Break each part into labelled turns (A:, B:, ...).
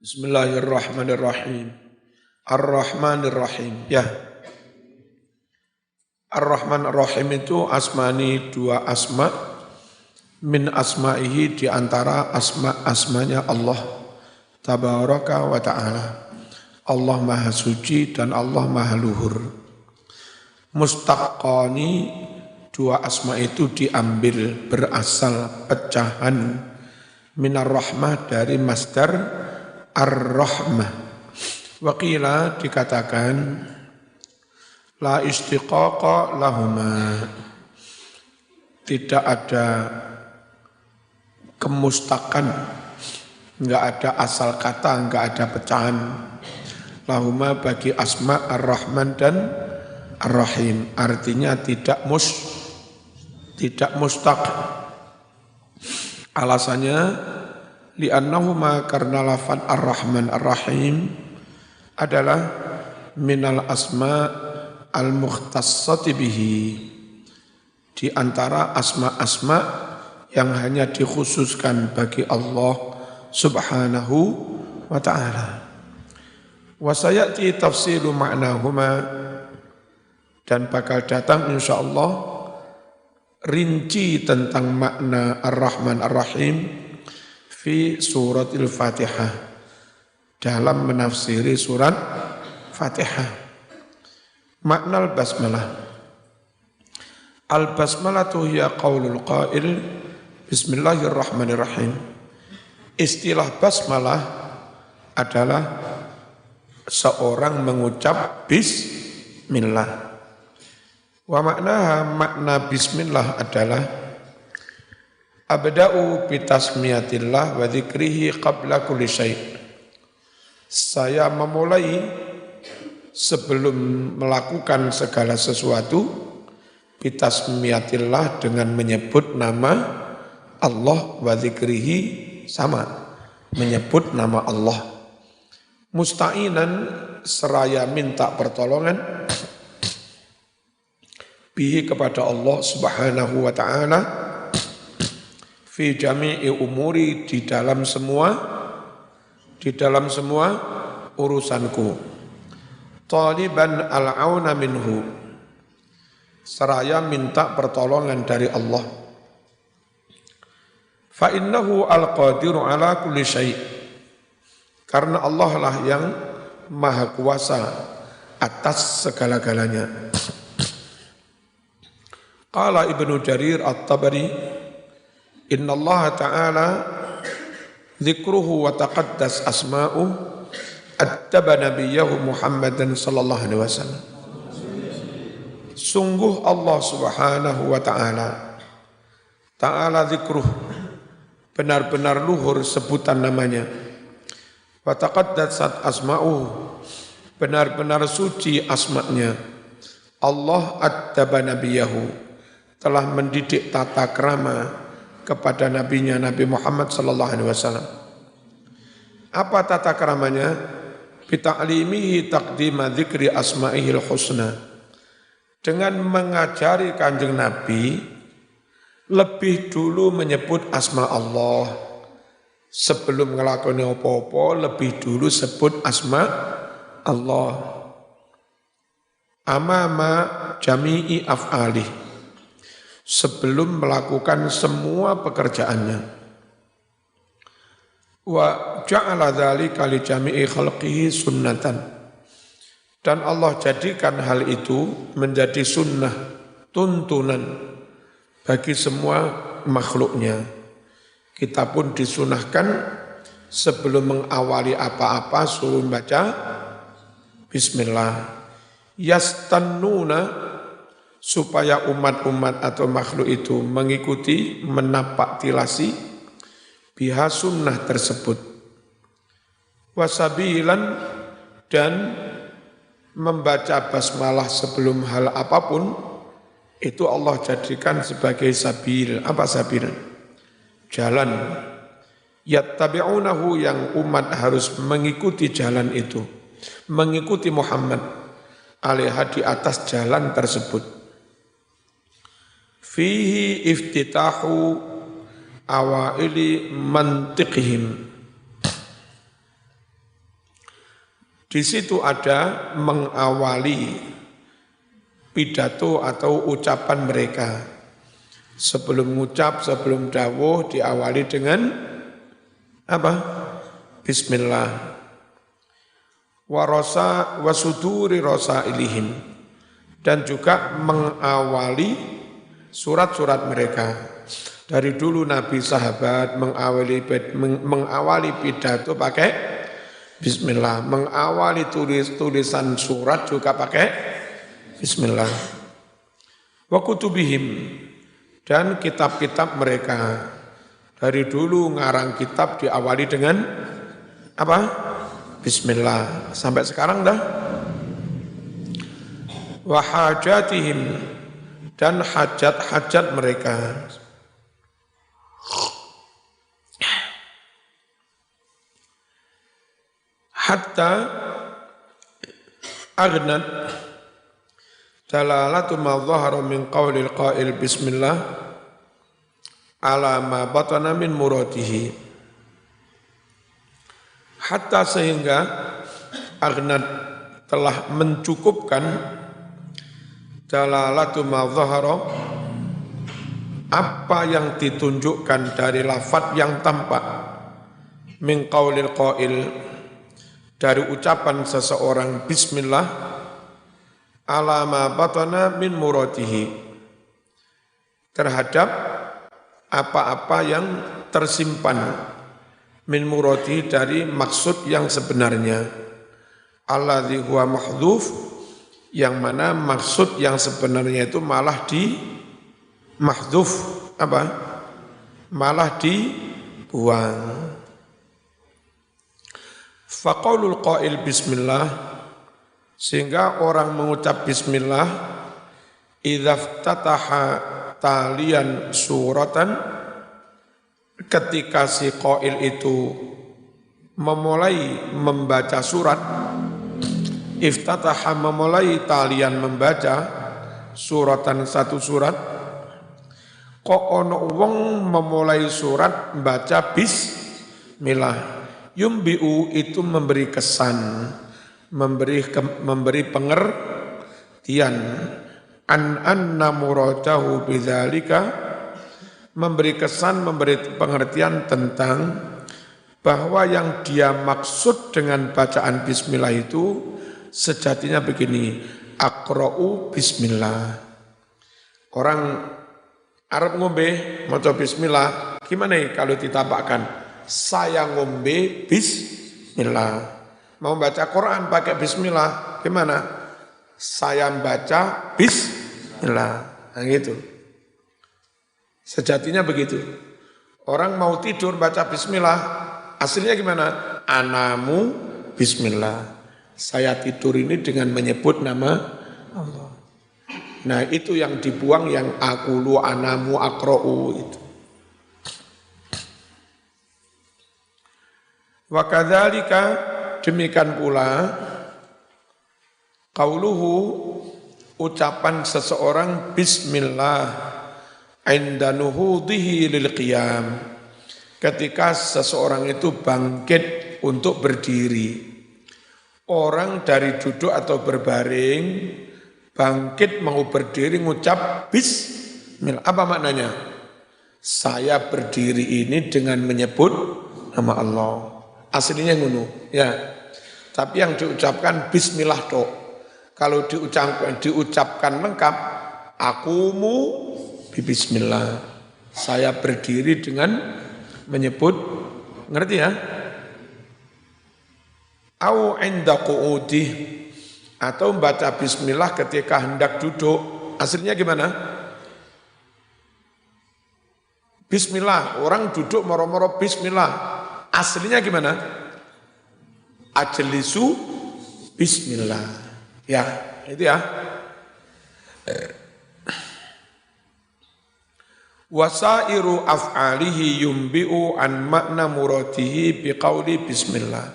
A: Bismillahirrahmanirrahim. Ar-Rahmanir-Rahim. Ya. Ar-Rahman Ar-Rahim itu asmani dua asma min asma'ihi di antara asma-asmanya Allah tabaraka wa ta'ala. Allah Maha Suci dan Allah Maha Luhur. Mustaqqani dua asma itu diambil berasal pecahan minar rahmah dari masdar ar-rahmah. Waqila dikatakan la istiqaqa lahuma, tidak ada kemustakan, enggak ada asal kata, enggak ada pecahan lahuma bagi asma ar-rahman dan ar-rahim, artinya tidak mustaq. Alasannya li'annahuma karena lafaz ar-rahman ar-rahim adalah minal asma al-mukhtassati bihi, di antara asma-asma yang hanya dikhususkan bagi Allah subhanahu wa ta'ala. Wa sayati tafsilu ma'nahuma, dan bakal datang insyaallah rinci tentang makna ar-rahman ar-rahim fi suratil Fatihah, dalam menafsiri surat Fatihah. Makna al-basmalah. Al-basmalah hiya qaulul qail bismillahirrahmanirrahim. Istilah basmalah adalah seorang mengucap bismillah. Wa makna bismillah adalah abda'u bitasmiyatillah wa dzikrihi qabla kulli syai'. Saya memulai sebelum melakukan segala sesuatu bitasmiyatillah, dengan menyebut nama Allah, wa dzikrihi sama menyebut nama Allah. Musta'inan seraya minta pertolongan bihi kepada Allah subhanahu wa ta'ala fi jami'i umuri, di dalam semua urusanku. Taliban al-auna minhu, seraya minta pertolongan dari Allah. Fa innahu al-qadiru ala kulli syai', karena Allah lah yang maha kuasa atas segala-galanya. Qala Ibnu Jarir At-Tabari, inna Allah ta'ala dzikruhu wa taqaddas asma'uh attaba nabiyahu Muhammadan sallallahu alaihi wasallam. Sungguh Allah subhanahu wa ta'ala, ta'ala dzikruh, benar-benar luhur sebutan namanya, wa taqaddasat asma'uh, benar-benar suci asma'nya. Allah attaba nabiyahu, telah mendidik tata krama kepada nabinya Nabi Muhammad sallallahu alaihi wasallam. Apa tata kramanya? Bita'limihi taqdima dzikri asma'ihil husna, dengan mengajari Kanjeng Nabi lebih dulu menyebut asma Allah. Sebelum ngelakoni apa-apa, lebih dulu sebut asma Allah. Amama jami'i af'alih, sebelum melakukan semua pekerjaannya. Wa ja'ala dzalika li jami'i khalqihi sunnatan, dan Allah jadikan hal itu menjadi sunnah, tuntunan bagi semua makhluknya. Kita pun disunahkan sebelum mengawali apa-apa suruh baca bismillah. Yastannuna, supaya umat-umat atau makhluk itu mengikuti, menapak tilasi biha sunnah tersebut. Wasabilan, dan membaca basmalah sebelum hal apapun itu Allah jadikan sebagai sabil. Apa sabil? Jalan. Yattabi'unahu, yang umat harus mengikuti jalan itu, mengikuti Muhammad alaiha, di atas jalan tersebut. Fihi iftitahu awaili mantiqihim, Di situ ada mengawali pidato atau ucapan mereka. Sebelum ngucap, sebelum dawuh diawali dengan apa? Bismillah. Warasa wasuduri rasailihim, dan juga mengawali surat-surat mereka. Dari dulu Nabi sahabat mengawali pidato pakai bismillah, mengawali tulisan surat juga pakai bismillah. Wa kutubihim, dan kitab-kitab mereka. Dari dulu ngarang kitab diawali dengan apa? Bismillah. Sampai sekarang dah. Wa hajatihim, dan hajat-hajat mereka. Hatta aghnat dalalatu ma dhahara min qawlil qail bismillah ala ma batana min muradihi. Hatta sehingga aghnat telah mencukupkan dalalatu ma dhahara, apa yang ditunjukkan dari lafaz yang tampak, min qaulil qail, dari ucapan seseorang bismillah, ala ma batana min muradihi, terhadap apa-apa yang tersimpan, min muradihi, dari maksud yang sebenarnya, alladzi huwa mahdhuf, yang mana maksud yang sebenarnya itu malah di mahdhuf, apa? Malah dibuang. Faqaulul qail bismillah, sehingga orang mengucap bismillah, idza ftataha talian suratan, ketika si qail itu memulai membaca surat, iftataha memulai talian membaca suratan, satu surat, kok ono wong memulai surat baca bismillah, yumbi'u itu memberi kesan, memberi pengertian, anna muradahu bidzalika, memberi kesan, memberi pengertian tentang bahwa yang dia maksud dengan bacaan bismillah itu sejatinya begini, aqra'u bismillah. Orang Arab ngombe maca bismillah, gimana kalau ditambahkan saya ngombe bismillah. Mau baca Quran pakai bismillah, gimana? Saya baca bismillah. Nah gitu. Sejatinya begitu. Orang mau tidur baca bismillah, aslinya gimana? Anamu bismillah. Saya tidur ini dengan menyebut nama Allah. Nah itu yang dibuang, yang aqulu anamu aqra'u itu. Wa kadzalika, demikian pula qauluhu, ucapan seseorang bismillah inda nuhudhihi lil qiyam, ketika seseorang itu bangkit untuk berdiri. Orang dari duduk atau berbaring bangkit mau berdiri ngucap bismillah. Apa maknanya? Saya berdiri ini dengan menyebut nama Allah. Aslinya ngono, ya. Tapi yang diucapkan bismillah tok. Kalau diucapkan lengkap, akumu bismillah. Saya berdiri dengan menyebut, ngerti ya? Au inda qu'udih, atau membaca bismillah ketika hendak duduk. Aslinya gimana? Bismillah, orang duduk moro-moro bismillah. Aslinya gimana? Ajlisu bismillah. Ya, itu ya. Wasairu af'alihi yumbi'u an makna muradihi biqauli bismillah.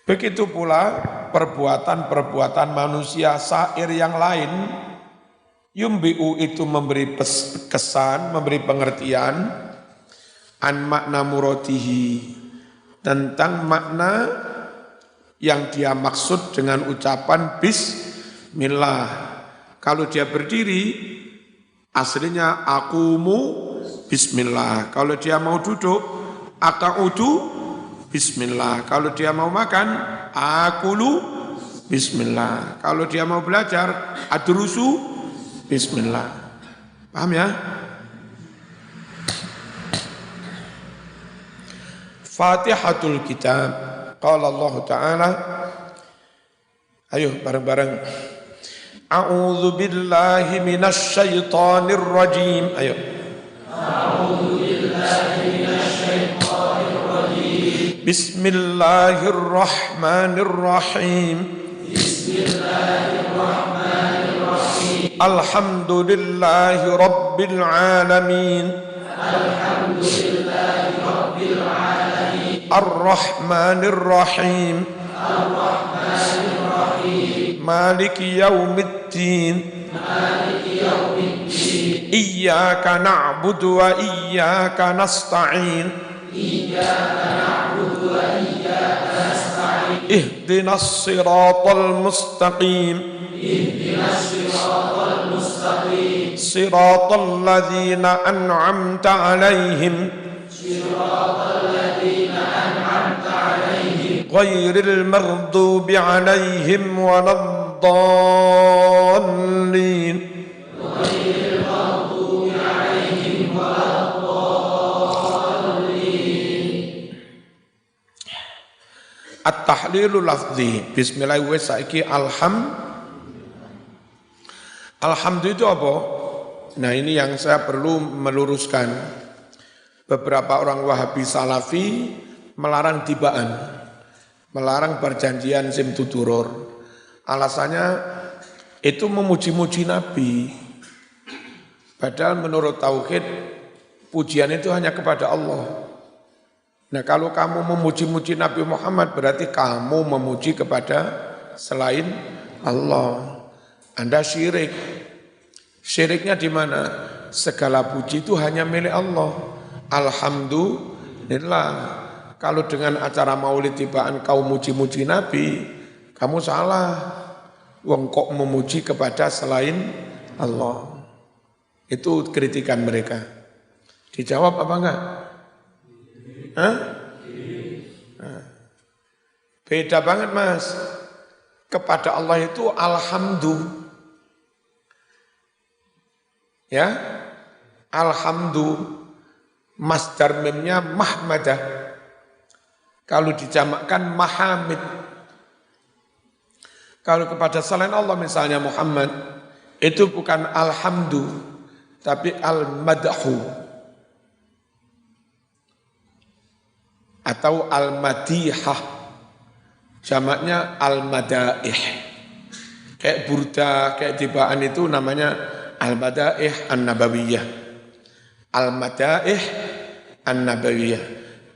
A: Begitu pula perbuatan-perbuatan manusia sair yang lain, yumbi'u itu memberi kesan, memberi pengertian, an makna muradihi, tentang makna yang dia maksud dengan ucapan bismillah. Kalau dia berdiri, aslinya akumu bismillah. Kalau dia mau duduk, aqa'udu bismillah. Kalau dia mau makan, akulu bismillah. Kalau dia mau belajar, adrusu bismillah. Paham ya? Fatihatul Kitab. Qala Allah Ta'ala. Ayo bareng-bareng. A'udzu billahi minasy syaithanir rajim. Ayo. A'udzu billahi minasy syaithanir rajim. Bismillahirrahmanirrahim. Bismillahirrahmanirrahim. Alhamdulillahi rabbil alamin. Alhamdulillahi rabbil alamin. Ar-Rahmanir-Rahim. Ar-Rahmanir-Rahim. Maliki yaumiddin. Maliki yaumiddin. Iyyaka na'budu wa iyyaka nasta'in. Iyyaka na'budu wa iyyaka nasta'in. Ihdinas siratal mustaqim. Ihdinas siratal mustaqim. Siratal ladzina an'amta 'alaihim. Siratal ladzina an'amta 'alaihim. Ghairil maghdubi 'alaihim waladdallin. Ghairil maghdubi 'alaihim waladdallin. At-tahlilu lafzi. Bismillah wa saiki Alhamdulillah itu apa? Nah ini yang saya perlu meluruskan. Beberapa orang Wahabi Salafi melarang tibaan, melarang perjanjian sim tuturur. Alasannya itu memuji-muji Nabi. Padahal menurut tauhid pujian itu hanya kepada Allah. Nah kalau kamu memuji-muji Nabi Muhammad berarti kamu memuji kepada selain Allah. Anda syirik. Syiriknya di mana? Segala puji itu hanya milik Allah. Alhamdulillah. Kalau dengan acara maulid tibaan kau muji-muji Nabi, kamu salah. Wong kok memuji kepada selain Allah. Itu kritikan mereka. Dijawab apa enggak? Hah? Nah. Beda banget mas. Kepada Allah itu alhamdulillah. Ya, alhamdulillah. Masdar mimnya mahmadah. Kalau dijamakkan mahamid. Kalau kepada selain Allah misalnya Muhammad, itu bukan alhamdu, tapi al-madhu. Atau al-madihah. Jamaknya al-madaih. Kayak burda, kayak tibaan itu namanya al-madaih an-nabawiyah. Al-madaih an-nabawiyah.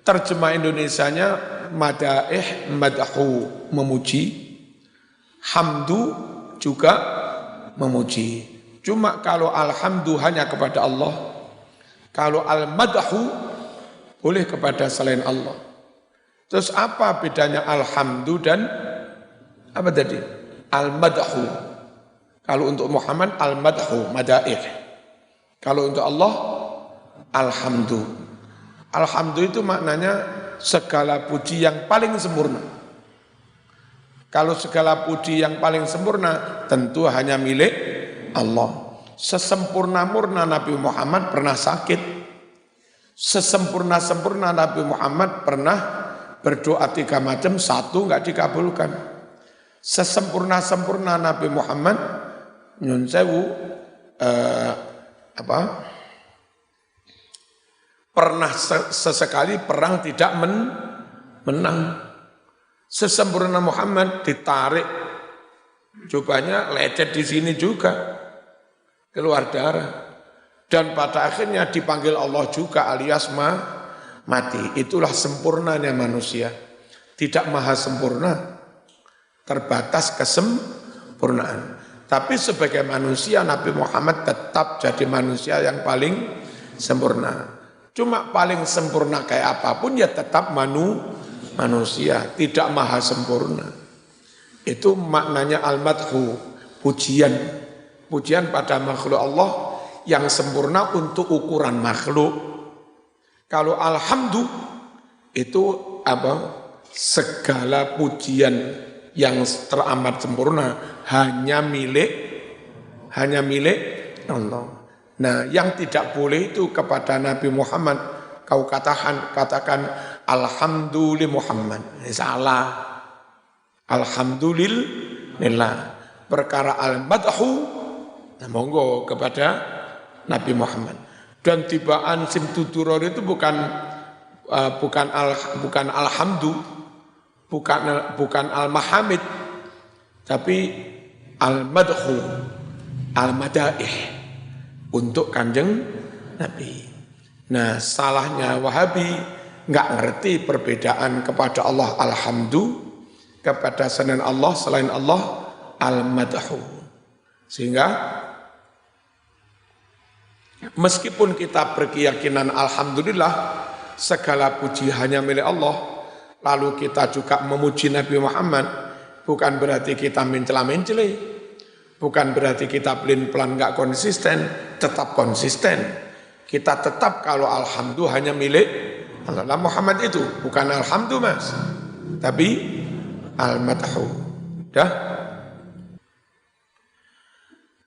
A: Terjemah Indonesianya madaih, madhu, memuji. Hamdu juga memuji. Cuma kalau alhamdu hanya kepada Allah. Kalau al-madhu boleh kepada selain Allah. Terus apa bedanya alhamdu dan apa tadi? Al-madhu. Kalau untuk Muhammad al-madhu, madaih. Kalau untuk Allah alhamdu. Alhamdu itu maknanya segala puji yang paling sempurna. Kalau segala puji yang paling sempurna tentu hanya milik Allah. Sesempurna-murna Nabi Muhammad pernah sakit. Sesempurna-sempurna Nabi Muhammad pernah berdoa 3 macam, 1 enggak dikabulkan. Sesempurna-sempurna Nabi Muhammad nyun sewu pernah sesekali perang tidak menang. Sesempurna Muhammad ditarik, cobanya lecet di sini juga, keluar darah. Dan pada akhirnya dipanggil Allah juga alias mati. Itulah sempurnanya manusia. Tidak maha sempurna, terbatas kesempurnaan. Tapi sebagai manusia Nabi Muhammad tetap jadi manusia yang paling sempurna. Cuma paling sempurna kayak apapun ya tetap manusia, tidak maha sempurna. Itu maknanya al-madhu, pujian. Pujian pada makhluk Allah yang sempurna untuk ukuran makhluk. Kalau alhamdu itu apa? Segala pujian yang teramat sempurna hanya milik Allah. Nah, yang tidak boleh itu kepada Nabi Muhammad kau katakan alhamdulillah Muhammad. Salah. Alhamdulillah. Perkara al-madhu nah, monggo kepada Nabi Muhammad. Dan tibaan simtuturor itu bukan alhamdu, bukan al-mahamid, tapi al-madhu, al-madaih untuk Kanjeng Nabi. Nah, salahnya Wahabi nggak ngerti perbedaan kepada Allah alhamdu, kepada selain Allah al-madhu. Sehingga meskipun kita berkeyakinan alhamdulillah segala puji hanya milik Allah, lalu kita juga memuji Nabi Muhammad, bukan berarti kita mencela-mencela, bukan berarti kita pelin-pelan nggak konsisten, tetap konsisten. Kita tetap kalau alhamdulillah hanya milik Allah. Muhammad itu bukan alhamdulillah mas, tapi al-madhu. Dah.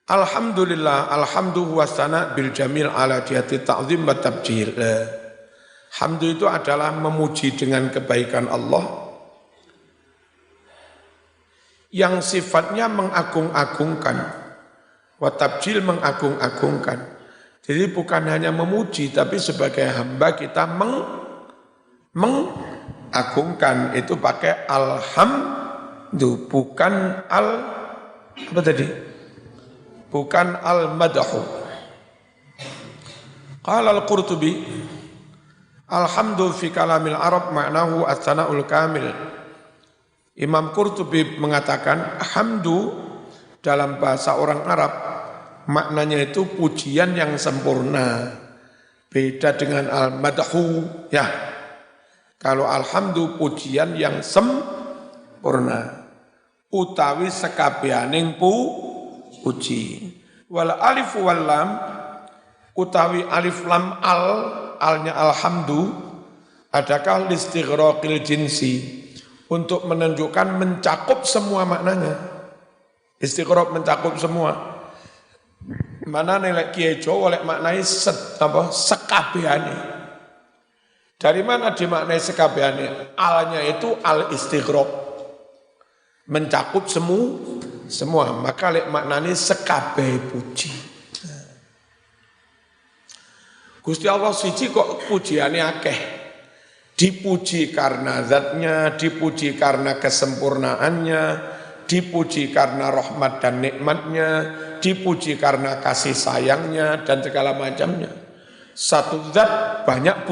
A: Alhamdulillah, alhamdulillah wasana bil jamil ala jihati ta'zim wa tabjil. Hamdu itu adalah memuji dengan kebaikan Allah yang sifatnya mengagung-agungkan, wa tabjil mengagung-agungkan. Jadi bukan hanya memuji, tapi sebagai hamba kita mengagungkan. Itu pakai alhamdu, bukan apa tadi? Bukan al-madhu. Qala al-Qurtubi, alhamdu fi kalamil Arab ma'nahu as-sana'ul kamil. Imam Qurtubi mengatakan, hamdu dalam bahasa orang Arab, maknanya itu pujian yang sempurna. Beda dengan al-madhu. Ya, kalau alhamdu pujian yang sempurna. Utawi sekabianing puji. Wal alif wal lam, utawi alif lam alnya alhamdu, adakah listighraqil jinsi, untuk menunjukkan mencakup semua maknanya. Istighraq mencakup semua. Mana nilai Kiai Jawa oleh maknai sekabehane. Dari mana dimaknai sekabehane? Alnya itu al-istighraq, mencakup semua. Maka lek maknane sekabeh puji. Gusti Allah siji kok pujiane akeh. Dipuji karena zatnya, dipuji karena kesempurnaannya, dipuji karena rahmat dan nikmatnya, dipuji karena kasih sayangnya dan segala macamnya. Satu zat banyak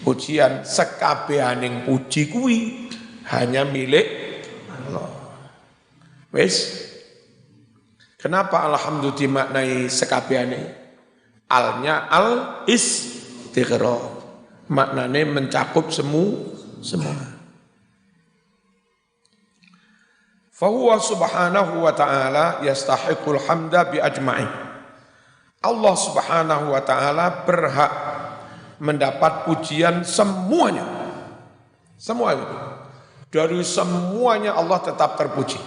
A: pujian, sekabehaning puji kuwi hanya milik Allah. Wes. Kenapa alhamdulillah dimaknai sekabehane? Alnya al-istighraq. Maknane mencakup semua. Fahuwa subhanahu wa ta'ala yastahiqul hamda bi ajma'i. Allah subhanahu wa ta'ala berhak mendapat pujian semuanya. Semuanya. Dari semuanya Allah tetap terpuji.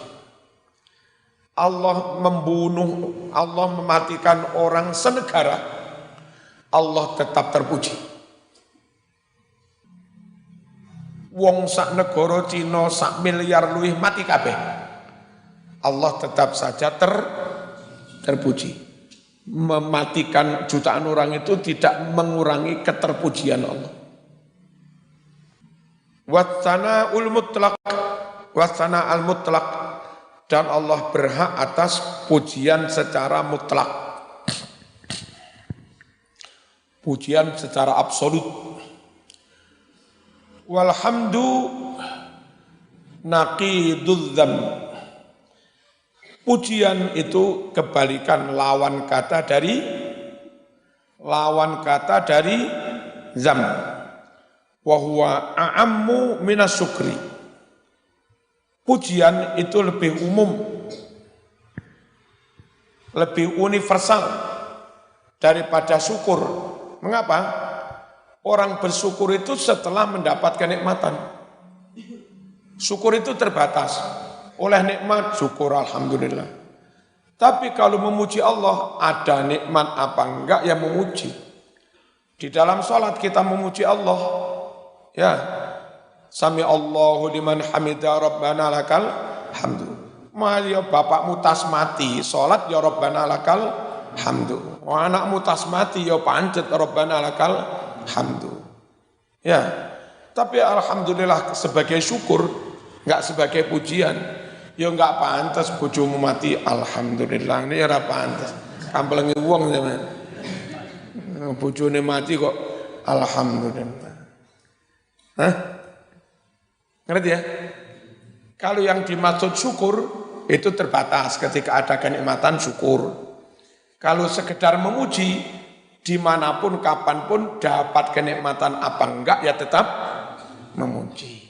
A: Allah membunuh, Allah mematikan orang senegara, Allah tetap terpuji. Wong sak negara Cina sak miliar luwih mati kabeh, Allah tetap saja terpuji. Mematikan jutaan orang itu tidak mengurangi keterpujian Allah. Wassana'ul mutlaq, wassana al-mutlaq, dan Allah berhak atas pujian secara mutlak. Pujian secara absolut. Walhamdu naqidudz dzam. Pujian itu kebalikan lawan kata dari zam. wa huwa a'ammu minas syukri. Pujian itu lebih umum, lebih universal daripada syukur. Mengapa? Orang bersyukur itu setelah mendapat kenikmatan. Syukur itu terbatas. Oleh nikmat, syukur alhamdulillah. Tapi kalau memuji Allah, ada nikmat apa enggak yang memuji. Di dalam sholat kita memuji Allah. Ya, Sami Allahu liman hamidah Rabbana lakal hamdu. Ya bapakmu tas mati, sholat ya Rabbana lakal hamdu. Anakmu tas mati, ya pancet Rabbana lakal hamdu. Ya, tapi alhamdulillah sebagai syukur, enggak sebagai pujian. Ya enggak pantas bojomu mati, alhamdulillah. Ini ora pantas. Kamplenge wong sampean. Bojone mati kok alhamdulillah. Hah? Ngerti ya? Kalau yang dimaksud syukur itu terbatas ketika ada kenikmatan syukur. Kalau sekedar memuji, dimanapun, kapanpun dapat kenikmatan apa enggak ya tetap memuji.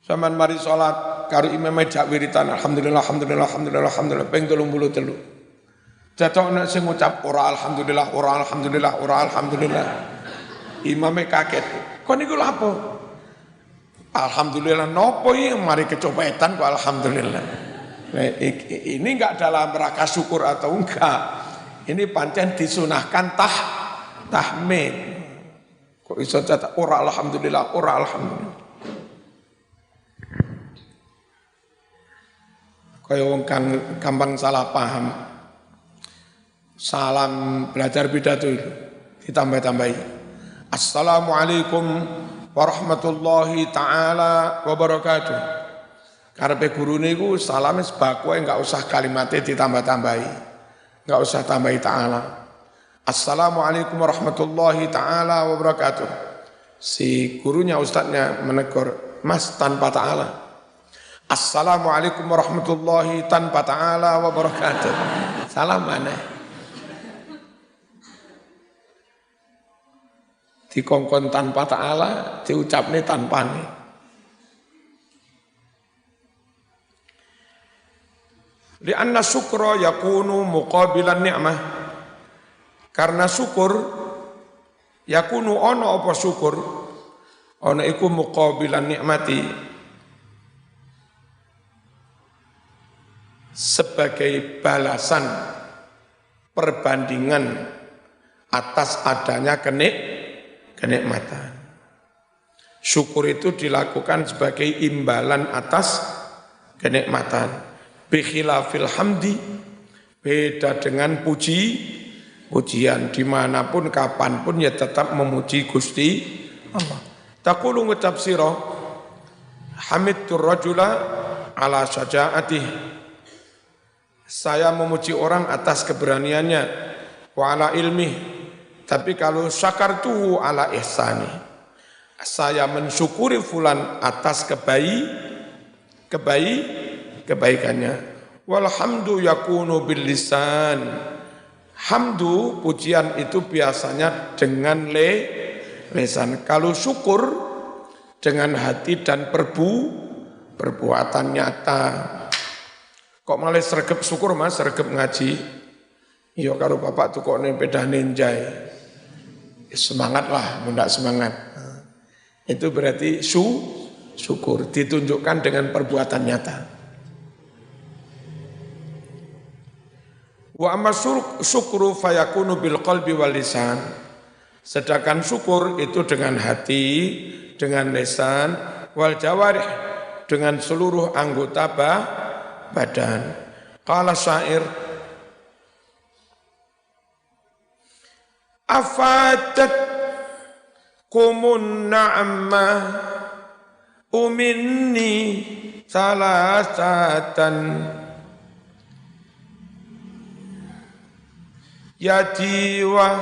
A: Saman mari sholat, karo imam jak wiritan, alhamdulillah, alhamdulillah, alhamdulillah, alhamdulillah, ping 33. Jatuh nak sing ngucap ora alhamdulillah, ora alhamdulillah, ora alhamdulillah. Imame kaget. Kok niku lha apa? Alhamdulillah nopo iki mari kecopetan kok alhamdulillah. Nah, ini enggak dalam rangka syukur atau enggak. Ini pancen disunahkan tahmid. Kok iso catat ora alhamdulillah, ora alhamdulillah. Kaya wong kang gampang salah paham. Salam belajar pidato itu ditambah-tambahi. Assalamualaikum warahmatullahi taala wabarakatuh. Karepe gurune iku salame sebaku enggak usah kalimatnya ditambah-tambahi. Enggak usah tambahi ta'ala. Assalamualaikum warahmatullahi taala wabarakatuh. Si gurunya ustadznya menegur, "Mas tanpa ta'ala." Assalamualaikum warahmatullahi tanpa ta'ala wabarakatuh. Salam mana? Dikongkon tanpa ta'ala, diucapnya tanpa nih. Lianna syukra yakunu muqabilan ni'mah. Karena syukur, yakunu ono apa syukur, ono iku muqabilan nikmati. Sebagai balasan, perbandingan atas adanya kenikmatan. Syukur itu dilakukan sebagai imbalan atas kenikmatan. Bikhilafil hamdi, beda dengan pujian dimanapun kapanpun ya tetap memuji Gusti Allah. Taqulu ngucap sira hamidtur rajula ala syaja'atih. Saya memuji orang atas keberaniannya wa ala ilmih. Tapi kalau syakartu ala ihsani, saya mensyukuri fulan atas kebaikannya. Walhamdu yakunu bil lisan. Hamdu, pujian itu biasanya dengan lisan. Kalau syukur dengan hati dan perbuatan nyata. Kok malah sregep syukur mas, sregep ngaji. Iya karo bapak tuh kok pedah ninjai. Semangat lah, mendak semangat. Itu berarti syukur, ditunjukkan dengan perbuatan nyata. Wa amma syukru fayakunu bil qalbi wal lisan. Sedangkan syukur itu dengan hati, dengan lisan, wal jawarih, dengan seluruh anggota badan. Qala syair afatat kumun na'ma uminni salasatan yadi wa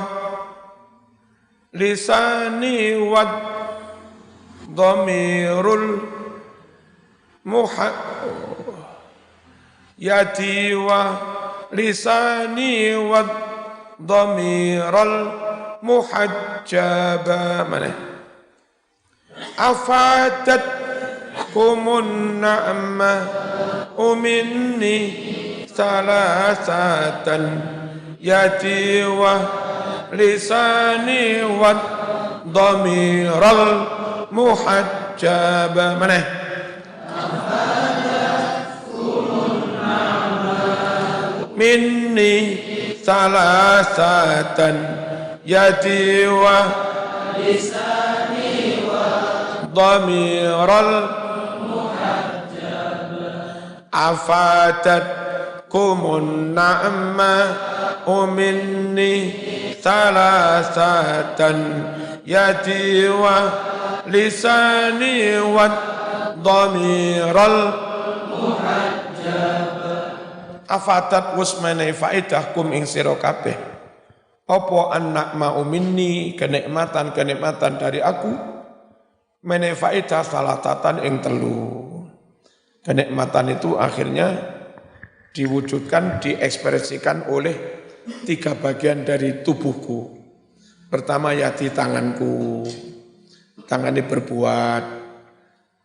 A: lisani wa dhamirul yadi wa lisani wa dhamiral muhajjaba. Mana? Afadat kumun na'ma minni salasatan yati wa lisani wa dhamiral muhajjaba. Mana? Minni salasatan yati wa lisani wa dhamiral muhajjaba. Afadat kumun na'ma minni salasatan yati wa lisani wa dhamiral muhajjaba. Afatat wasmane faedah kum ing sira kabeh apa anak mau minni kenikmatan dari aku mene faedah salatatan ing telu. Kenikmatan itu akhirnya diwujudkan, diekspresikan oleh 3 bagian dari tubuhku. Pertama yati tanganku, tangan ini berbuat,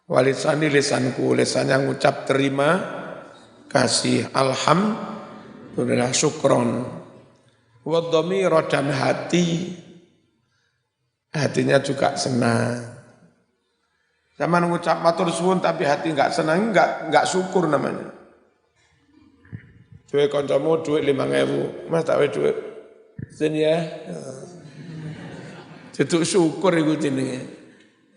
A: walisani lisanku, lisannya ngucap terima kasih, alhamdulillah, syukron. Wadhamira dan hatinya juga senang. Zaman ngucap matur suwun tapi hati enggak senang, enggak syukur namanya. Duit kancamu duit 5.000, Mas tak duit sini ya. Itu syukur itu jenenge.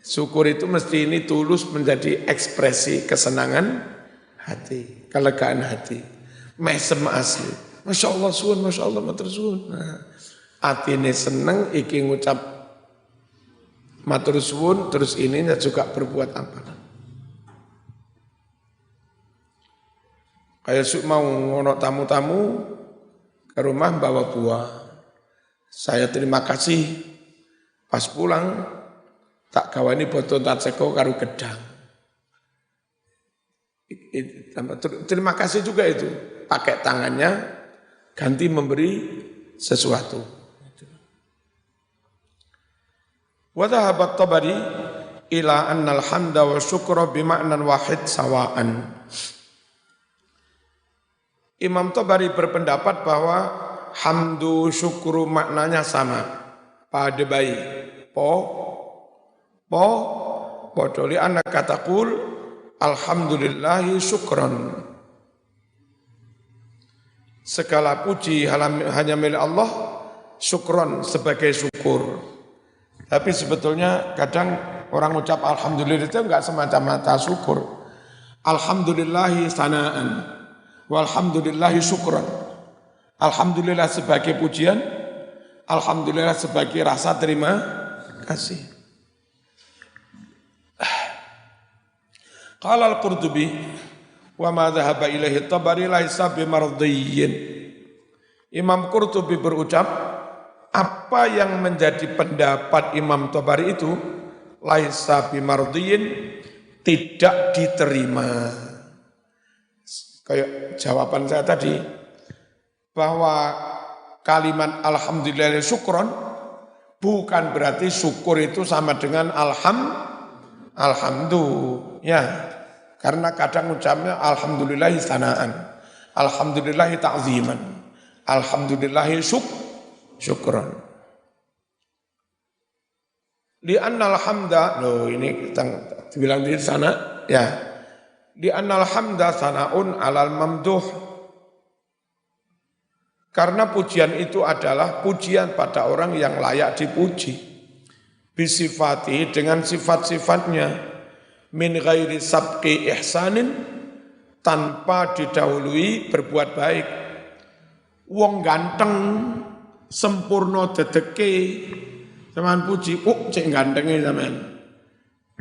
A: Syukur itu mesti ini tulus menjadi ekspresi kesenangan hati, kelegaan hati, mesem asli. Masya Allah suwun, Masya Allah matur suwun. Nah, hati ini seneng, iki ngucap matur suwun, terus ininya juga berbuat apa? Kayak mau ngono tamu-tamu ke rumah bawa buah. Saya terima kasih, pas pulang tak gawani botol tatseko karo gedang. Terima kasih juga itu, pakai tangannya ganti memberi sesuatu. Wa dhahabat Tabari ila annal hamda wa syukra bima'nan wahid sawa'an. Imam Tabari berpendapat bahwa hamdu syukru maknanya sama. Pada bayi podoli anak katakul alhamdulillahi syukran. Segala puji hanya milik Allah, syukran sebagai syukur. Tapi sebetulnya kadang orang ucap alhamdulillah itu enggak semata-mata syukur. Alhamdulillahi sanaan, walhamdulillahi syukran. Alhamdulillah sebagai pujian, alhamdulillah sebagai rasa terima kasih. Qala al-Qurtubi wa ma dhahaba ilaihi Tabari laisa bimardiyyin. Imam Qurtubi berucap, apa yang menjadi pendapat Imam Tabari itu laisa bimardiyyin, tidak diterima. Kayak jawaban saya tadi bahwa kalimat alhamdulillah syukron bukan berarti syukur itu sama dengan alhamdulillah, ya. Karena kadang ucapnya alhamdulillahi sanaan, alhamdulillahi ta'ziman, alhamdulillahi syukran. Li'annal hamda, loh ini dibilang di sana, ya. Li'annal hamda sana'un alal mamduh. Karena pujian itu adalah pujian pada orang yang layak dipuji. Bisifati dengan sifat-sifatnya. Min ghairi sabqi ihsanin, tanpa didahului berbuat baik. Wong ganteng sempurna dedeke sampean puji, cek gantenge sampean.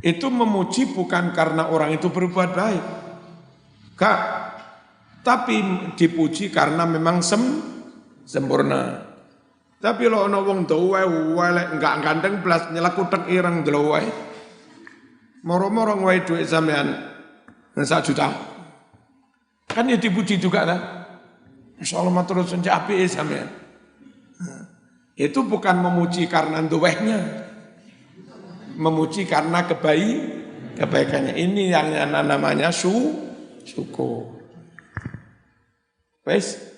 A: Itu memuji bukan karena orang itu berbuat baik. Kak, tapi dipuji karena memang sempurna. Tapi lo ana wong dawa elek enggak ganteng blas nyelak utek ireng delok wae. Moro-moro ngwae duit sampean 1 juta. Kan ya dipuji juga kan? Insyaallah matur suwun apike sampean. Itu bukan memuji karena duwehnya, memuji karena kebaikannya. Ini yang namanya syukur. Wes.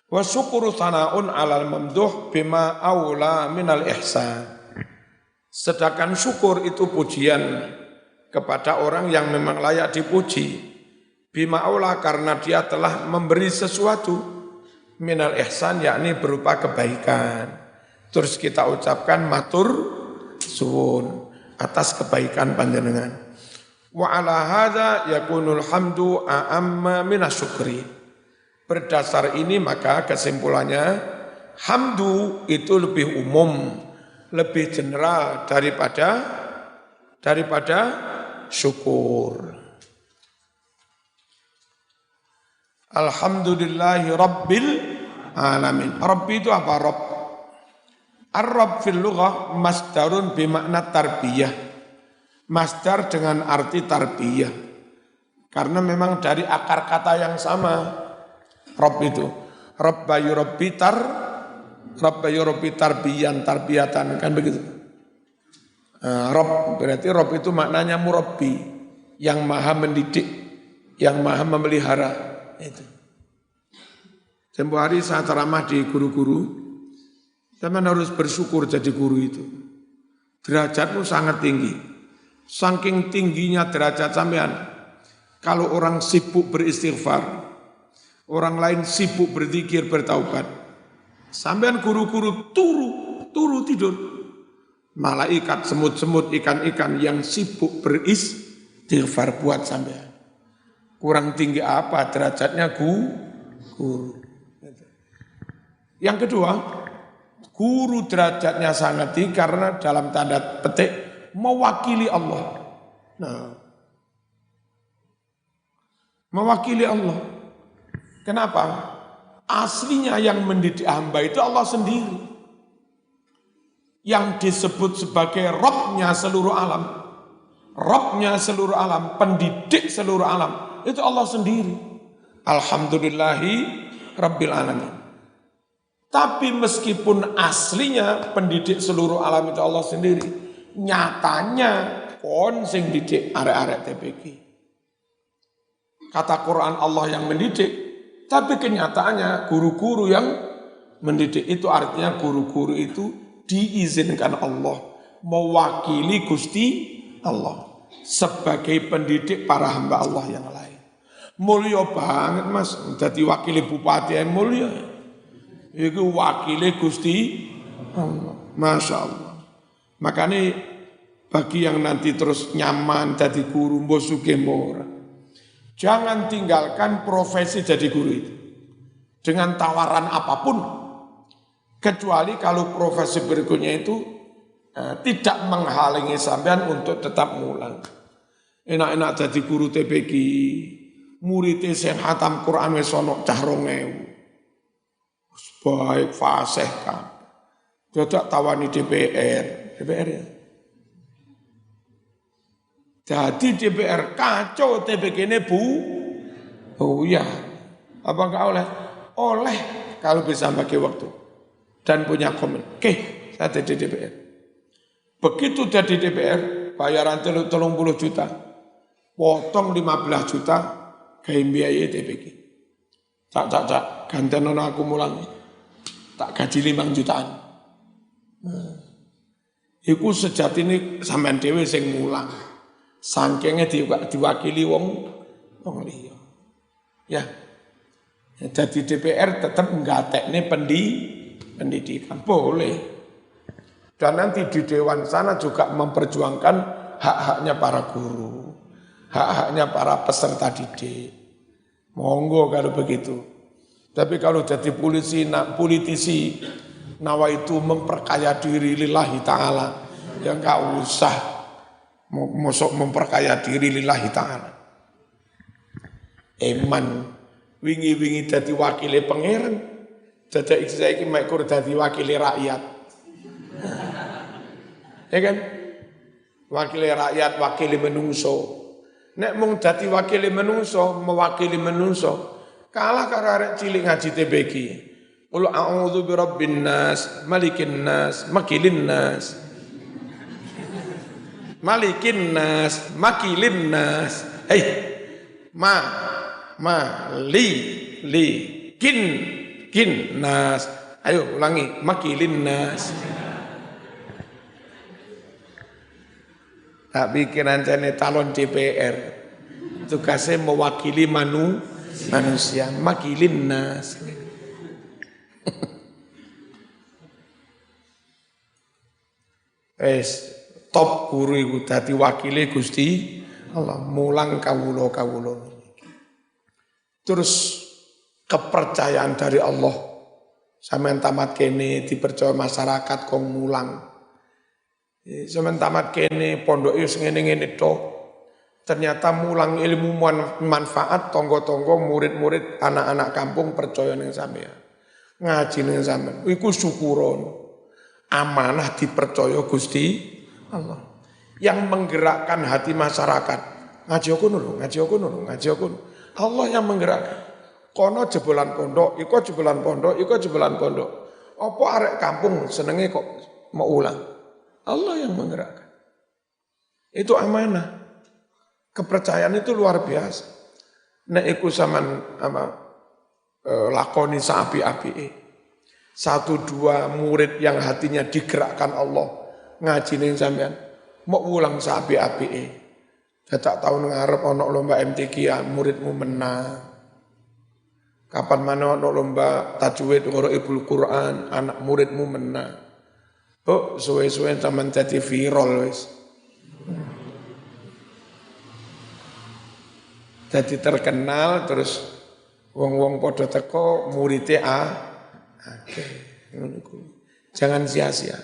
A: Wa syukuru sana'un 'alal mamduh bima aula minal ihsan. Sedangkan syukur itu pujian kepada orang yang memang layak dipuji. Bima aula karena dia telah memberi sesuatu minal ihsan, yakni berupa kebaikan. Terus kita ucapkan matur suwun atas kebaikan panjenengan. Wa ala hadza yakunul hamdu a'amma minas syukri. Berdasar ini maka kesimpulannya hamdu itu lebih umum, lebih general daripada syukur. Alhamdulillahi Rabbil Alamin. Rabbi itu apa? Rabb. Ar-Rabb fil lughah masdarun bimakna tarbiyah. Masdar dengan arti tarbiyah. Karena memang dari akar kata yang sama. Rabb itu. Rabba yurabbi tarbiyan, tarbiyatan. Kan begitu. Rabb berarti Rabb itu maknanya murabbi. Yang maha mendidik. Yang maha memelihara. Itu. Tempo hari saat ceramah di guru-guru, teman harus bersyukur jadi guru itu. Derajatmu sangat tinggi. Saking tingginya derajat sampean, kalau orang sibuk beristighfar, orang lain sibuk berzikir, bertaubat, sampean guru-guru turu tidur. Malaikat, semut-semut, ikan-ikan yang sibuk beristighfar buat sampean. Kurang tinggi apa derajatnya guru. Yang kedua, guru derajatnya sangat tinggi karena dalam tanda petik mewakili Allah. Nah, mewakili Allah. Kenapa? Aslinya yang mendidik hamba itu Allah sendiri. Yang disebut sebagai Rabb-nya seluruh alam. Rabb-nya seluruh alam, pendidik seluruh alam. Itu Allah sendiri. Alhamdulillahi Rabbil Alamin. Tapi meskipun aslinya pendidik seluruh alam itu Allah sendiri, nyatanya kon sing didik arek-arek TPG. Kata Quran Allah yang mendidik, tapi kenyataannya guru-guru yang mendidik. Itu artinya guru-guru itu diizinkan Allah mewakili Gusti Allah sebagai pendidik para hamba Allah yang lain. Mulia banget mas, jadi wakili bupati yang mulia. Itu wakili Gusti Allah. Masya Allah. Makanya bagi yang nanti terus nyaman jadi guru, mbosuke mora, jangan tinggalkan profesi jadi guru itu dengan tawaran apapun, kecuali kalau profesi berikutnya itu tidak menghalangi sampean untuk tetap ngulang. Enak-enak jadi guru TPG, muridnya sing khatam Quran wis ana cah 2000. Baik fasih kan. Dadak tawani DPR ya. Jadi DPR kacau TPG ini Bu. Oh iya. Apa enggak oleh? Oleh kalau bisa bagi waktu dan punya komen. Oke, saya jadi DPR. Begitu jadi DPR, bayaran 30 juta. Potong 15 juta gawe biaya TPG. Tak, ganten ana aku mulang. Tak gaji 5 jutaan. Iku sejatine sampean dhewe sing mulang. Sangkenge diwakili wong liya. Ya. Jadi DPR tetap nggatekne pendidikan. Boleh. Dan nanti di dewan sana juga memperjuangkan hak-haknya para guru. Hak-haknya para peserta didik. Monggo kalau begitu. Tapi kalau jadi politisi nawa itu memperkaya diri lillahi ta'ala, ya enggak usah memperkaya diri lillahi ta'ala. Eman wingi-wingi dadi wakile pangeran, dadak saiki mekur dadi wakile rakyat. Ya kan? Wakile rakyat, wakile menungso. Nek mung dadi wakile menungso, mewakili menungso, kalah karo arek cilik ngaji TPG. Qul a'udzu birabbin nas, malikin nas, makilin nas. Malikin nas, makilin nas. Hei, li, kin nas. Ayo ulangi, makilin nas. Tak pikir ancane calon DPR. Tugasnya mewakili manusia, makilin nas. Top guru iku dadi wakile Gusti Allah, mulang kawula. Terus kepercayaan dari Allah. Sampeyan tamat kene dipercaya masyarakat kong mulang. Sampeyan tamat kene pondok wis ngene-ngene tok. Ternyata mulang ilmu manfaat tonggo-tonggo murid-murid anak-anak kampung percaya ning sampeyan. Ngaji ning sampeyan. Iku syukuron. Amanah dipercaya Gusti Allah. Yang menggerakkan hati masyarakat. Ngaji kono. Allah yang menggerakkan. Kono jebolan pondok, iko jebolan pondok. Apa arek kampung senenge kok mau ulang? Allah yang menggerakkan. Itu amanah. Kepercayaan itu luar biasa. Nek iku sampean lakoni saapi-apike. 1-2 murid yang hatinya digerakkan Allah ngaji ning sampean mau ulang saapi-apike. Dadak tahun ngarep ana lomba MTQ muridmu menang. Kapan mana ana lomba tajwid qiraul Quran anak muridmu menang. Oh, suwe-suwe sampean dadi viral wis. Jadi terkenal terus wong-wong padha teko muridé jangan sia-sia.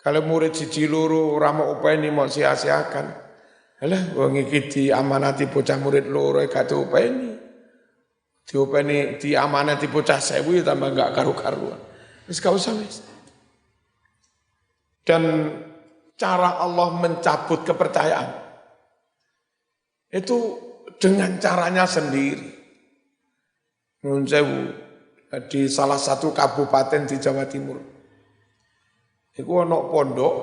A: Kalau murid siji loro ora mau upeni mau sia-siakan. Alah wong iki diamanati bocah murid loro gak diupeni. Diupeni diamanati bocah 1000 ya tambah gak karu-karuan. Wis gak usah wis. Dan cara Allah mencabut kepercayaan itu dengan caranya sendiri. Nuwun sewu. Di salah satu kabupaten di Jawa Timur. Iku ana pondok.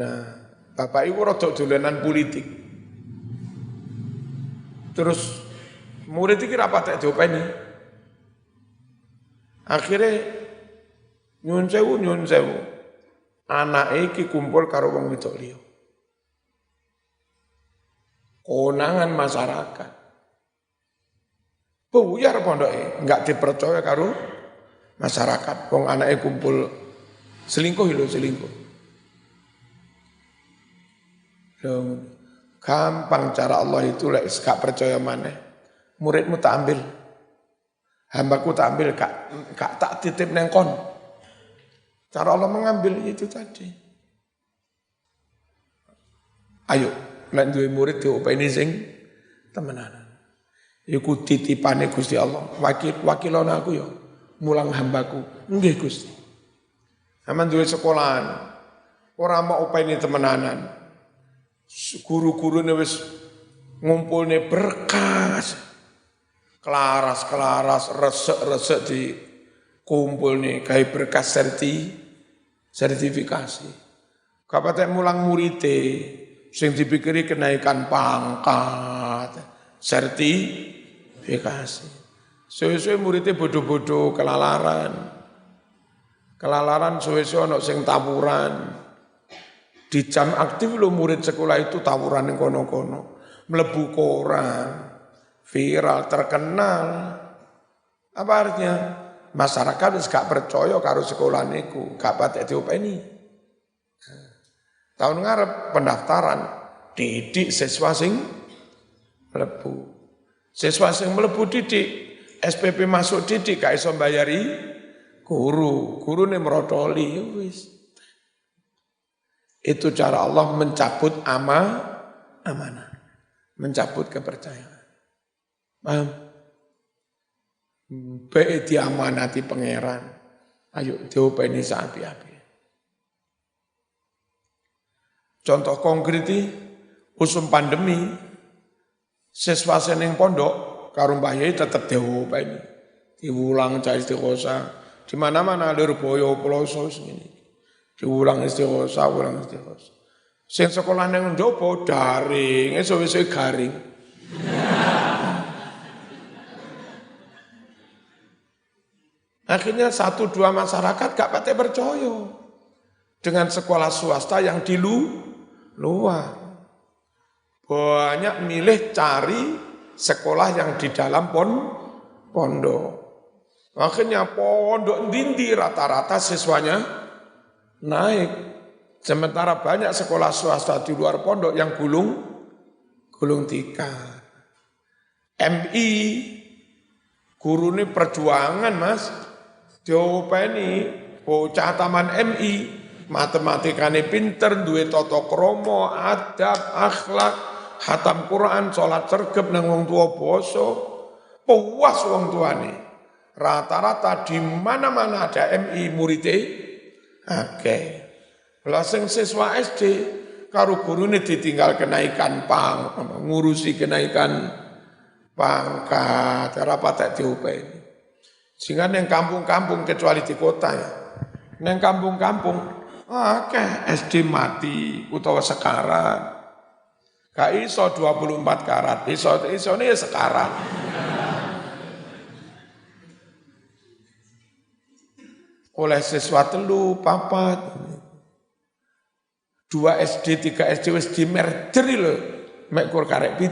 A: Nah, bapak iku rada dolanan politik. Terus murid iki ra patek diopeni. Akhire nyun sewu. Anake iki kumpul karo wong wedok liya. Konangan masyarakat. Buyar pondoke, enggak dipercaya karo masyarakat. Wong anake kumpul selingkuh. Gampang cara Allah itu lek gak percaya maneh. Muridmu tak ambil. Hambaku tak ambil, gak tak titip neng kon. Cara Allah mengambil itu tadi. Ayo, lek duwe murid diopeni sing temenan. Iku titipane Gusti Allah. Wakilon aku ya, mulang hambaku. Nggih Gusti. Aman duwe sekolahan. Ora mau openi temenanan. Guru-gurune wis ngumpulne berkas. Kelaras, resek di kumpulne gawe berkas sertifikasi. Kapatek mulang murite sing dipikiri kenaikan pangkat. Sertifikasi. Suwe-suwe muridnya bodoh-bodoh, kelalaran. Suwe-suwe ana sing tawuran. Di jam aktif lo murid sekolah itu tawuran yang kono-kono. Mlebu koran, viral, terkenal. Apa artinya? Masyarakat wis gak percaya karo sekolah niku, gak patek diopeni. Tahun ngarep pendaftaran didik siswa sing mlebu. Siswa sing mlebu didik, SPP masuk didik gak iso mbayari gurune merotoli wis. Itu cara Allah mencabut amanah, mencabut kepercayaan. Paham? Bae diamanati pangeran. Ayo diopeni sapi-api. Contoh konkret usum pandemi. Siswa seneng pondok karo Mbah Yai tetep diopeni. Diulang cah istighosa. Di mana-mana Lirboyo Ploso ngene. Diulang istighosa, ulang istighosa. Sing sekolah nang njopo daring, esuk-esuk garing. Akhirnya 1-2 masyarakat gak pati percaya dengan sekolah swasta yang di luar. Banyak milih cari sekolah yang di dalam pondok. Akhirnya pondok dindi rata-rata siswanya naik. Sementara banyak sekolah swasta di luar pondok yang gulung tikar. MI, guru ini perjuangan mas. Diopeni bocah taman MI, matematikane pinter, duwe tata krama, adab, akhlak, khatam Quran, salat sergep nang wong tua basa, puas wong tuane. Rata-rata di mana-mana ada MI muridé akeh. Lah sing siswa SD karo gurune ditinggal kenaikan ngurusi kenaikan pangkat, ora patek diopeni. Sehingga neng kampung-kampung kecuali di kota ya. Neng kampung-kampung, akeh SD mati utawa sekarat. Gak iso 24 karat, iso ini ya sekarat. Oleh siswa 3, 4, 2 SD, 3 SD wis di mergeri lho. Mek kur karek 7.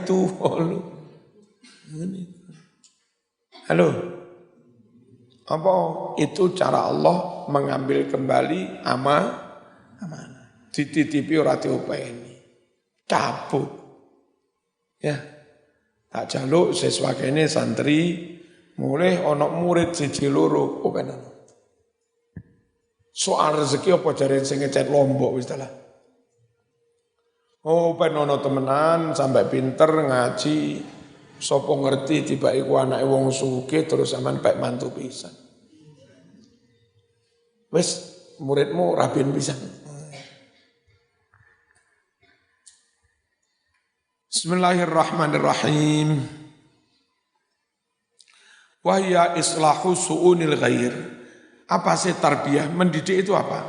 A: Halo. Apa itu cara Allah mengambil kembali amanah. Dititipi ora diopeni. Cabut. Ya. Tak jaluk siswa kene santri mulai ana murid 1 2 openan. Soal rezeki apa jare sing ngecet Lombok wis lah. Oh, ben ana temenan sampai pinter ngaji. Sopo ngerti tiba iku anake wong sugih terus sampean pek mantu pisan. Wis muridmu rabin pisan. Bismillahirrahmanirrahim. Wa hiya islahu su'unil ghair. Apa sih tarbiyah? Mendidik itu apa?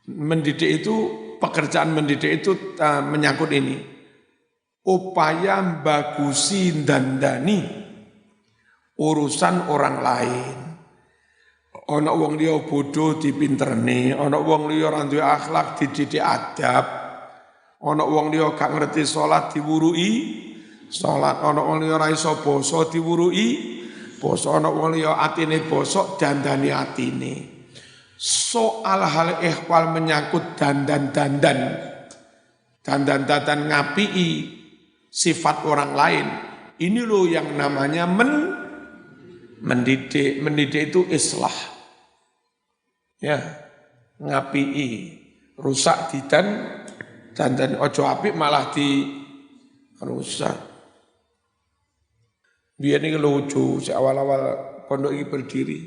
A: Mendidik itu, pekerjaan mendidik itu menyangkut ini. Upaya bagusi dandani urusan orang lain. Ana wong liya bodoh dipinterne, ana wong liya ora duwe akhlak dididik adab. Ana wong liya gak ngerti salat diwuruhi salat, ana wong liya ora iso basa diwuruhi basa, ana wong liya atine bosok dandani atine. Soal hal ihwal menyangkut dandan-dandan ngapii sifat orang lain. Ini loh yang namanya mendidik. Mendidik itu islah. Ya, ngapii. Rusak dan ojo apik malah di rusak. Biar ini lucu, awal-awal pondok ini berdiri.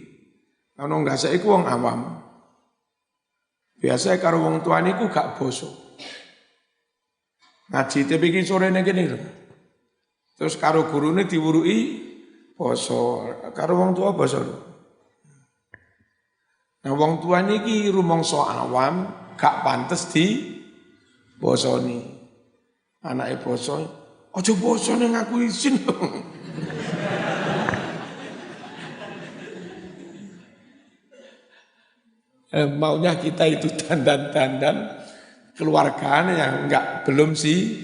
A: Kalau nggak saya iku wong awam. Biasa karo wong tua niku gak bosok. Ngaji tapi iki sorene kene lho. Terus karo gurune diwuruhi basa, karo wong tua basa. Nah wong tua niki rumangsa awam gak pantes di bosoni. Anake basa, aja bosone ngaku izin. Maunya kita itu dandan-dandan keluarganya yang belum sih.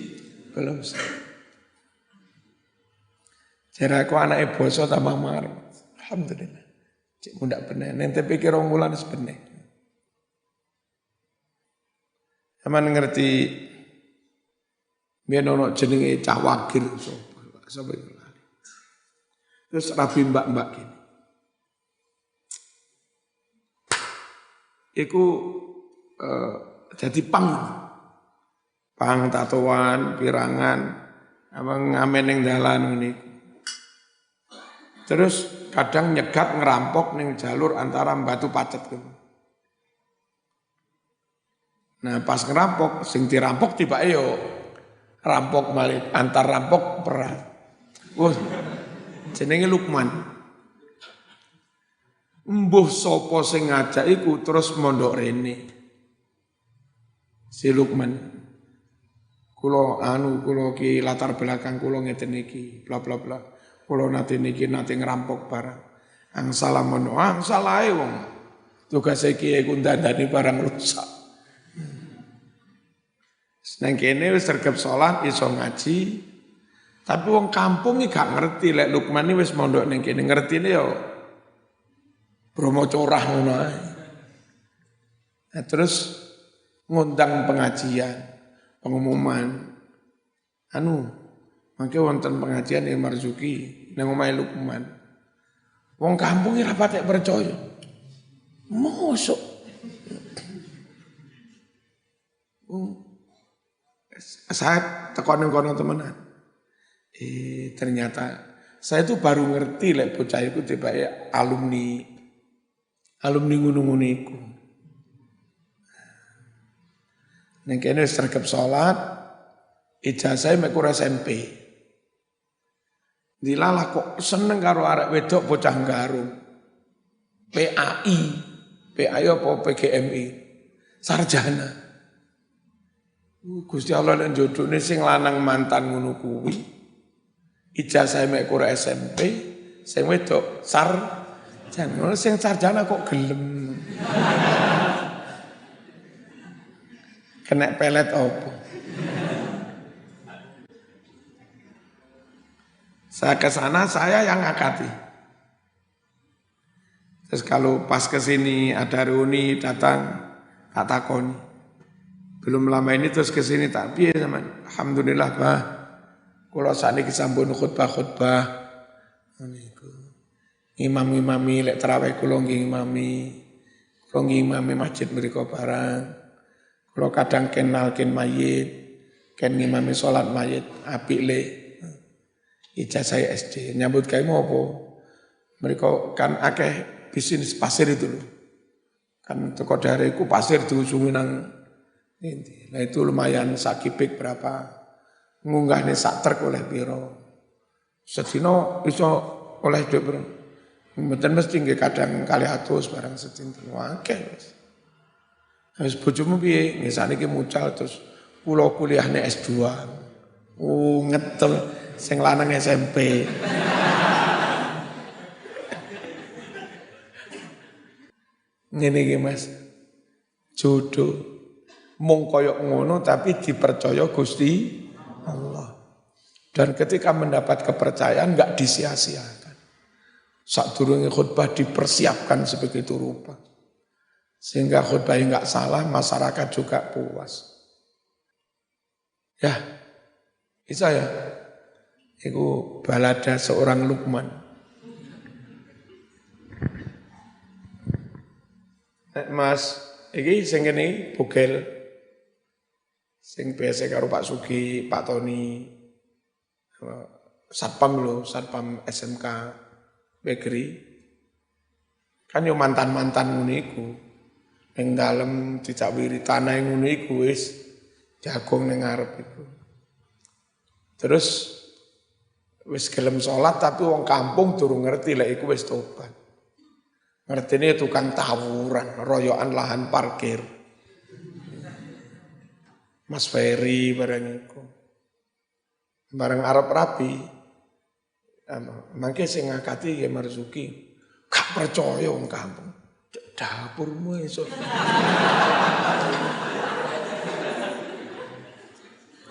A: Jare aku anake basa tambah marem. Alhamdulillah. Cek mundak bener, nek pikir 2 wulan wis bener. Aman ngerti biyen ono jenenge cah wakil sapa itu. Terus rabi mbak-mbak gini. Iku jadi pang tatoan, pirangan, apa ngamen ning dalan ngene. Terus kadang nyegat ngerampok ning jalur antara Batu Pacet gitu. Nah pas ngerampok, sing dirampok tiba yo rampok malih, antar rampok perang. Jenenge Lukman. Mbuh sapa sing ngajak iku terus mondok rene. Si Lukman. Kula ki latar belakang kula ngeten iki, bla bla bla. Kula nate ngerampok barang. Angsal mono, angsal ae wong. Tugas iki ku ndandani barang rusak. Nang kene wis sregep salat iso ngaji. Tapi wong kampung iki gak ngerti lek Lukman iki wis mondok ning kene ngertine yo Bromo corah ngono ae. Nah, terus ngundang pengajian, pengumuman. Mangke wonten pengajian yang Marzuki nang omahe Lukman. Wong kampung iki ra patek percaya. Mosok. Saya tekan kono temenan. Ternyata saya tuh baru ngerti lek bocah iku tibake alumni ngono-ngono iku. Ning kene sregep salat, ijazah mek ora SMP. Dilalah kok seneng karo arek wedok bocah Garung. PAI apa PGMI, sarjana. Gusti Allah lan jodone sing lanang mantan ngono kuwi. Ijazah mek ora SMP, sing wedok sarjana. Sing sarjana kok gelem. Kena pelet apa? Saya ke sana, saya yang ngakati. Terus kalau pas ke sini ada reuni datang, tak takoni. Belum lama ini terus ke sini tak piye zaman. Alhamdulillah Bah. Kula sakniki sampun khutbah. Niku. Imam-imami lek tarawih kula nggih imami. Kula nggih imami masjid mriku barang. Kula kadang kenalkin mayit, ken ngimami salat mayit, apik le. Ijazah SD, nyambut gawe apa? Mereka kan akeh bisnis pasir itu loh. Kan teko daerahku pasir diusungi nang ini. Nah itu lumayan sakipik berapa. Ngunggahne sak truk oleh piro. Sedina iso oleh dhuwit piro. Mboten mesti nggih kadang 200 barang sedina akeh wis. Wis bojomu piye? Nggih sakniki mucal terus kula kuliahne S2. Ngetel sing lanang SMP. Ngene iki Mas. Jodoh mung koyok ngono tapi dipercaya Gusti Allah. Dan ketika mendapat kepercayaan enggak disia-siakan. Sadurunge khutbah dipersiapkan sebegitu rupa. Sehingga khutbah enggak salah, masyarakat juga puas. Ya, bisa ya. Iku balada seorang Lukman. Mas, iki sing kene bugel. Sing biasa karo Pak Sugi, Pak Tony. Satpam SMK Bakery. Kan yo mantan-mantan ngono iku. Ning dalem dijak wiritane ngono iku wis jagung ning ngarep iku. Terus wis gelem salat tapi wong kampung durung ngerti lek iku wis tobat. Ngertine tukang tawuran, royokan lahan parkir. Mas Ferry barang iku. Bareng Arab rapi. Mangke sing ngakati Ki Marzuki, gak percaya wong kampung. Dapurmu esuk.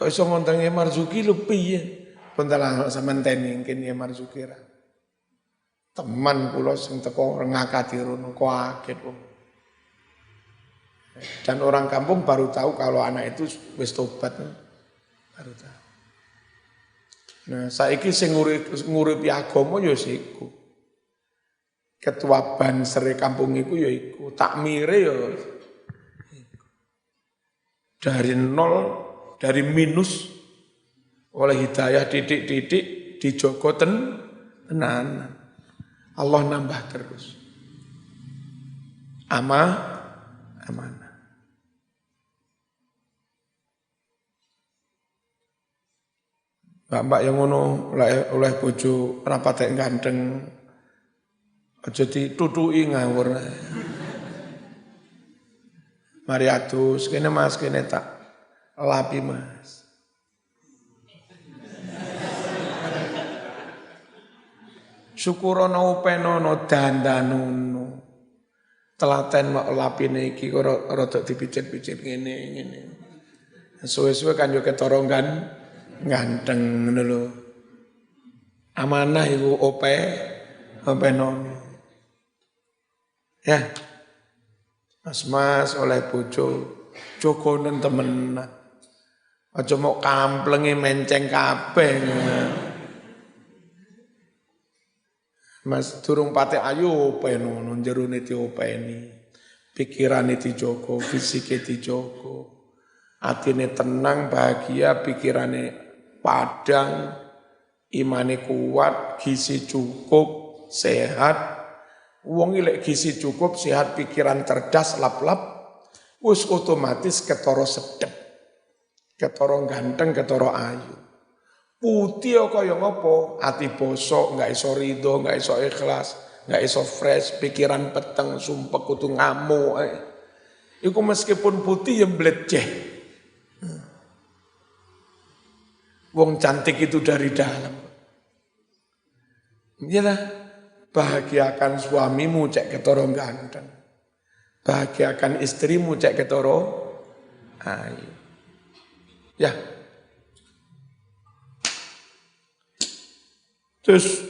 A: Kok iso ngonteng Marzuki lho piye? Puntelah sampean teni kene Marzuki ra. Teman kula sing teko ngakati rono kok kaget kok. Dan orang kampung baru tahu kalau anak itu wis tobat. Baru tahu. Nah, saiki sing nguripi agama ya siku. Ketua Bansere kampung iku ya iku, takmire ya iku. Dari nol, dari minus oleh hidayah titik-titik dijogo tenanan. Allah nambah terus. Amanah. Mbak-mbak yang ngono oleh bojo rapatek ganteng Aja ditutuki ngawur. Mari adus kene Mas kene tak lapi Mas. Syukurana upenono dandanono. Telaten mak lapine iki kok rada dipicit-picit ngene. Suwe-suwe kan yo ketara ganteng ngono lho. Amanah iku openono. Ya. Mas oleh bojo jogonen temenan. Aja mok kamplenge menceng kabeh. Mas durung pate ayu openono jerone diopeni. Pikirane dijogo, fisike dijogo. Atine tenang, bahagia, pikirane padang, imane kuat, gizi cukup, sehat. Wong lek gizi cukup, sehat, pikiran cerdas, lap-lap, wis otomatis ketara sedep. Ketara ganteng, ketara ayu. Putih kaya ngopo? Ati bosok, enggak iso ridho, enggak iso ikhlas, enggak iso fresh, pikiran peteng, sumpek kudu ngamuk. Iku meskipun putih ya bleceh. Wong cantik itu dari dalam. Iyalah, bahagiakan suamimu cek ketara ganteng. Bahagiakan istrimu cek ketara ayu. Ya. Terus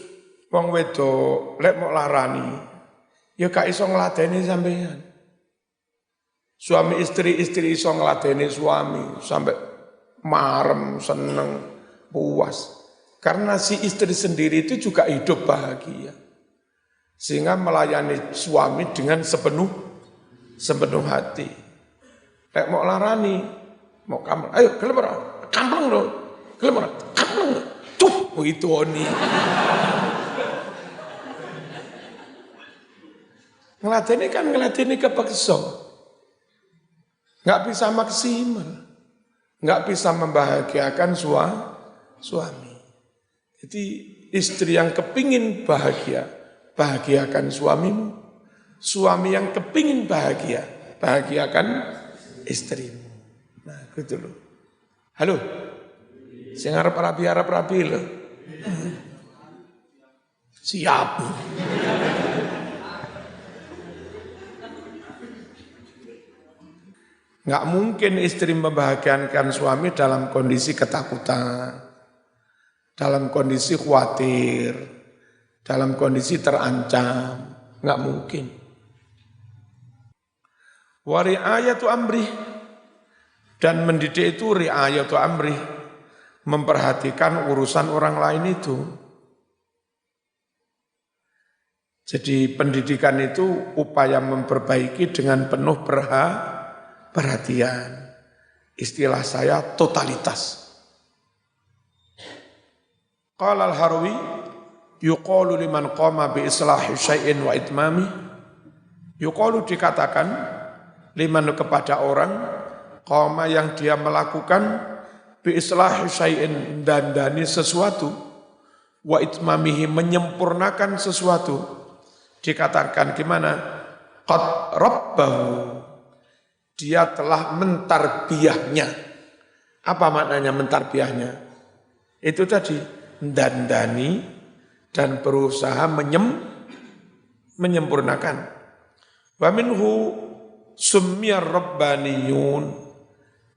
A: wong wedok lek mok larani ya gak iso ngladeni sampeyan. Suami istri iso ngladeni suami sampai marem, seneng, puas. Karena si istri sendiri itu juga hidup bahagia. Sehingga melayani suami dengan sepenuh hati. Lek mok larani, mok kampleng, ayo gelem ora? Kampleng lho. Gelem ora? Kampleng. Tuh, itu oni. Ngeladeni kan ngeladeni kepeksa. Enggak bisa maksimal. Enggak bisa membahagiakan suami. Jadi istri yang kepingin bahagia, bahagiakan suamimu. Suami yang kepingin bahagia, bahagiakan istrimu. Nah, gitu loh. Halo. Sing arep rapi lho. Siap. Enggak mungkin istri membahagiakan suami dalam kondisi ketakutan, dalam kondisi khawatir, dalam kondisi terancam. Enggak mungkin. Wa ri'ayatu amri, dan mendidik itu ri'ayatu amri, memperhatikan urusan orang lain itu. Jadi pendidikan itu upaya memperbaiki dengan penuh perhatian. Istilah saya totalitas. Qala al-Harwi yuqalu liman qama bi islahi syai'in wa itmami. Yuqalu dikatakan liman kepada orang qama yang dia melakukan bi islahi syai'in dandani sesuatu wa itmamihi menyempurnakan sesuatu, dikatakan gimana? Qad rabbahu, dia telah mentarbiyahnya. Apa maknanya mentarbiyahnya? Itu tadi dandani dan berusaha menyempurnakan. Wa minhu summiyar rabbaniyun.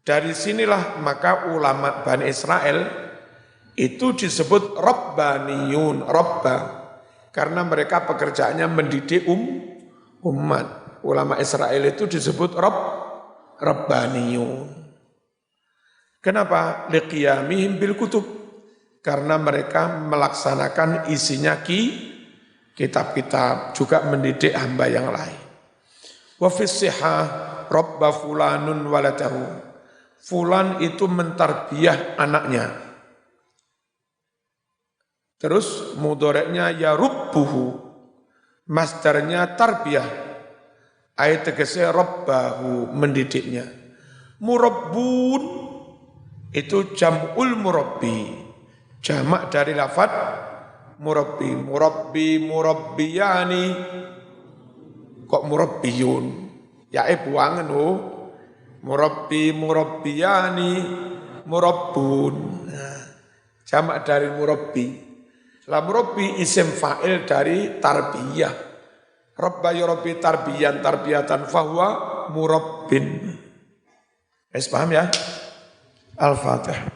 A: Dari sinilah maka ulama Bani Israel itu disebut Rabbaniyun, Rabba. Karena mereka pekerjaannya mendidik umat. Ulama Israel itu disebut Rabbaniyun. Kenapa? Liqiyamihim bil kutub. Karena mereka melaksanakan isinya kitab-kitab, juga mendidik hamba yang lain. Wa fis sihah rabba fulanun waladahu. Fulan itu mentarbiyah anaknya. Terus mudoreknya ya rubbuhu. Masdarnya tarbiyah. Ayat tegese rabbahu, mendidiknya. Murabbun itu jam'ul murabbi. Jamak dari lafaz murabbiyani. Kok murabbiyun? Ya buangan murabbiyani, murabbun. Nah, jamak dari murabbi. La murabbi isim fa'il dari tarbiyah. Rabba yurabbi tarbiyan tarbiyatan fahuwa murabbin. Wis paham ya? Al-Fatihah.